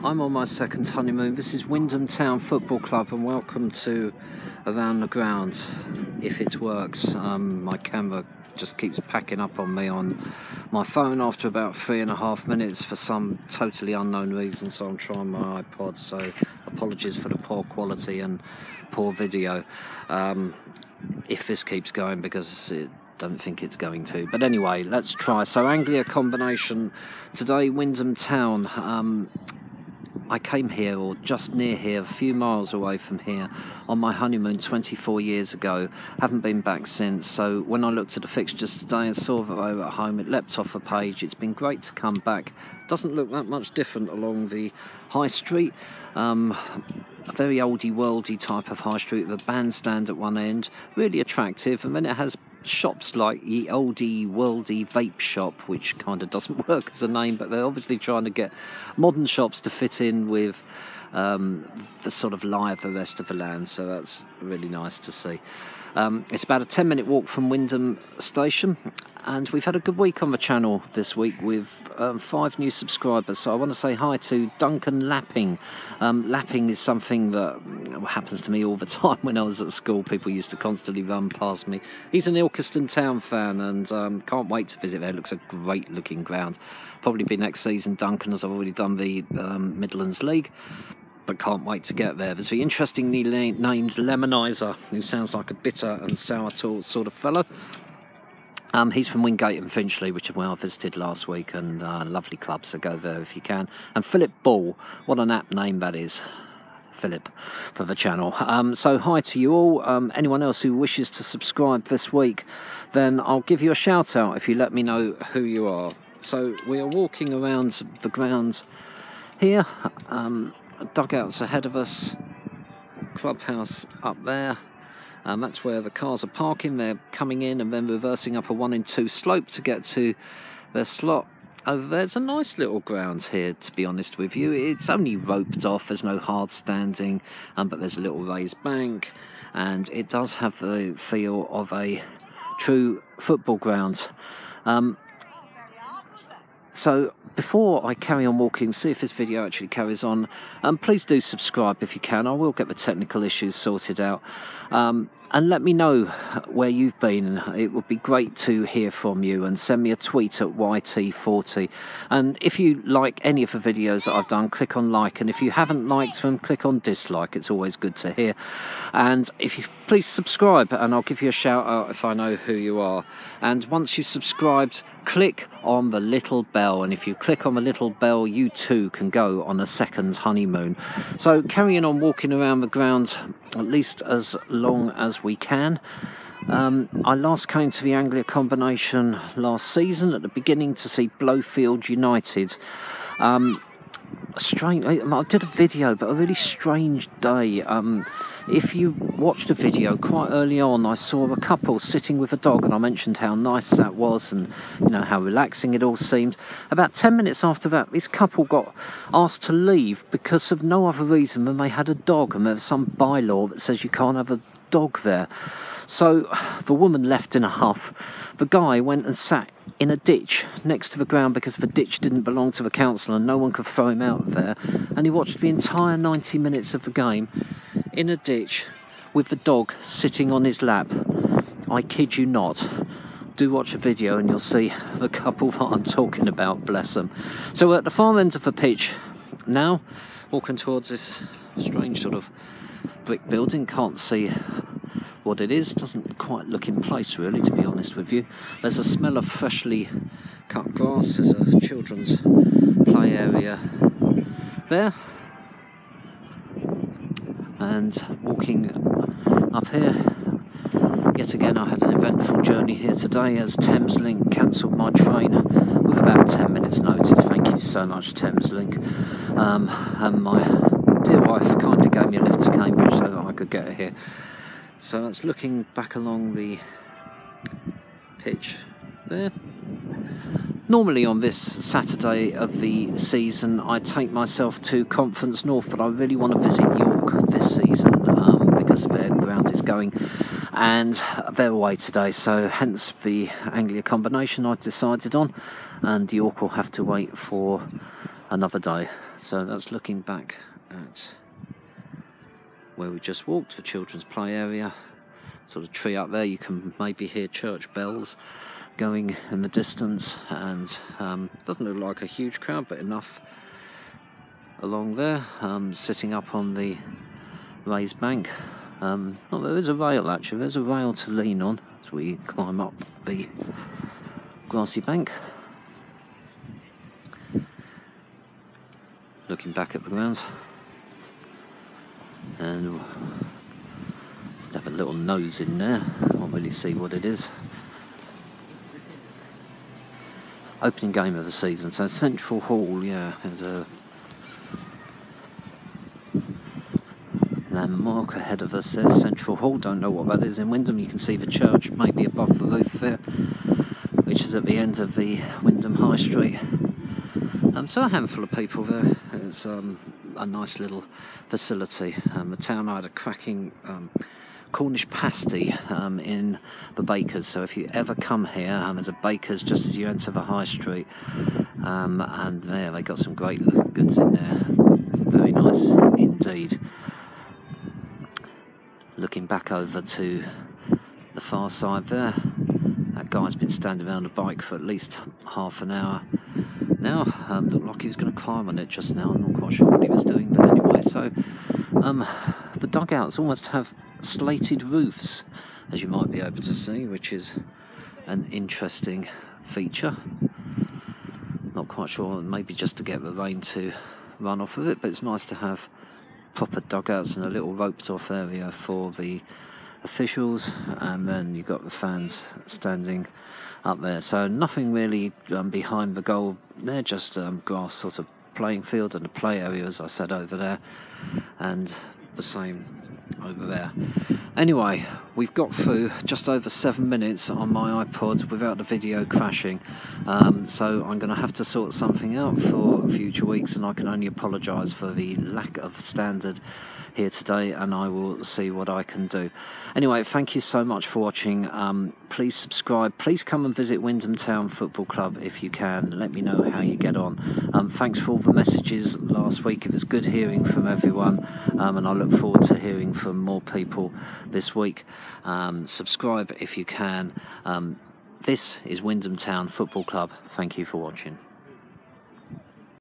I'm on my second honeymoon. This is Wymondham Town Football Club, and welcome to Around the Ground, if it works. My camera just keeps packing up on me on my phone after about 3.5 minutes for some totally unknown reason, so I'm trying my iPod, so apologies for the poor quality and poor video if this keeps going, because don't think it's going to. But anyway, let's try. So Anglia combination today, Wymondham Town. I came here, or just near here, a few miles away from here, on my honeymoon 24 years ago. Haven't been back since. So when I looked at the fixtures today and saw that they were at home, it leapt off the page. It's been great to come back. Doesn't look that much different along the high street. A very oldie worldy type of high street with a bandstand at one end, really attractive, and then it has shops like the oldie worldy vape shop, which kind of doesn't work as a name, but they're obviously trying to get modern shops to fit in with the sort of lie of the rest of the land, so that's really nice to see. It's about a 10-minute walk from Wyndoham station, and we've had a good week on the channel this week with 5 new subscribers. So I want to say hi to Duncan Lapping. Lapping is something that happens to me all the time. When I was at school, people used to constantly run past me. He's an Wymondham Town fan, and can't wait to visit there. It looks a great looking ground. Probably be next season, Duncan, as I've already done the Midlands League, but can't wait to get there. There's the interestingly named Lemonizer, who sounds like a bitter and sour sort of fellow. He's from Wingate and Finchley, which I visited last week, and lovely club, so go there if you can. And Philip Ball, what an apt name that is, Philip, for the channel. So hi to you all. Anyone else who wishes to subscribe this week, then I'll give you a shout out if you let me know who you are. So we are walking around the grounds here. Dugouts ahead of us, clubhouse up there, that's where the cars are parking. They're coming in and then reversing up a 1 in 2 slope to get to their slot. Over there's a nice little ground here, to be honest with you. It's only roped off, there's no hard standing, but there's a little raised bank, and it does have the feel of a true football ground. So before I carry on walking, see if this video actually carries on, please do subscribe if you can. I will get the technical issues sorted out. And let me know where you've been. It would be great to hear from you, and send me a tweet at YT40. And if you like any of the videos that I've done, click on like, and if you haven't liked them, click on dislike. It's always good to hear. And if you please subscribe, and I'll give you a shout out if I know who you are. And once you've subscribed, click on the little bell, and if you click on the little bell, you too can go on a second honeymoon. So carrying on walking around the ground at least as long as we can. I last came to the Anglia combination last season at the beginning to see Blowfield United. Strange. I did a video, but a really strange day. If you watched the video quite early on, I saw a couple sitting with a dog, and I mentioned how nice that was, and you know how relaxing it all seemed. About 10 minutes after that, this couple got asked to leave because of no other reason than they had a dog, and there's some bylaw that says you can't have a dog there. So the woman left in a huff. The guy went and sat in a ditch next to the ground, because the ditch didn't belong to the council and no one could throw him out there, and he watched the entire 90 minutes of the game in a ditch with the dog sitting on his lap. I kid you not. Do watch a video and you'll see the couple that I'm talking about, bless them. So we're at the far end of the pitch now, walking towards this strange sort of brick building. Can't see what it is, doesn't quite look in place really, to be honest with you. There's a smell of freshly cut grass. There's a children's play area there, and walking up here yet again. I had an eventful journey here today, as Thameslink cancelled my train with about 10 minutes notice. Thank you so much, Thameslink. And my dear wife kindly gave me a lift to Cambridge so that I could get here. So that's looking back along the pitch there. Normally on this Saturday of the season, I take myself to Conference North, but I really want to visit York this season because their ground is going, and they're away today, so hence the Anglia combination I've decided on, and York will have to wait for another day. So that's looking back at where we just walked, the children's play area. Sort of tree up there, you can maybe hear church bells going in the distance, and doesn't look like a huge crowd, but enough along there. Sitting up on the raised bank. Oh, there is a rail actually, there's a rail to lean on as we climb up the grassy bank. Looking back at the grounds, and just have a little nose in there, can't really see what it is. Opening game of the season, so Central Hall, yeah, there's a landmark ahead of us there, Central Hall, don't know what that is in Wymondham. You can see the church maybe above the roof there, which is at the end of the Wymondham High Street. So a handful of people there. It's a nice little facility. The town had a cracking Cornish pasty in the baker's, so if you ever come here, there's a baker's just as you enter the high street, and yeah, they got some great goods in there, very nice indeed. Looking back over to the far side there, that guy's been standing around a bike for at least half an hour now. Looked like he was going to climb on it just now. I'm not quite sure what he was doing, but anyway, so the dugouts almost have slated roofs, as you might be able to see, which is an interesting feature. Not quite sure, maybe just to get the rain to run off of it, but it's nice to have proper dugouts and a little roped off area for the officials, and then you've got the fans standing up there. So nothing really behind the goal there, just grass sort of playing field and the play area, as I said, over there, and the same over there. Anyway, we've got through just over 7 minutes on my iPod without the video crashing, so I'm going to have to sort something out for future weeks, and I can only apologise for the lack of standard here today, and I will see what I can do. Anyway, thank you so much for watching. Please subscribe, please come and visit Wymondham Town Football Club if you can. Let me know how you get on. Thanks for all the messages last week, it was good hearing from everyone, and I look forward to hearing from more people this week. Subscribe if you can. This is Wymondham Town Football Club. Thank you for watching.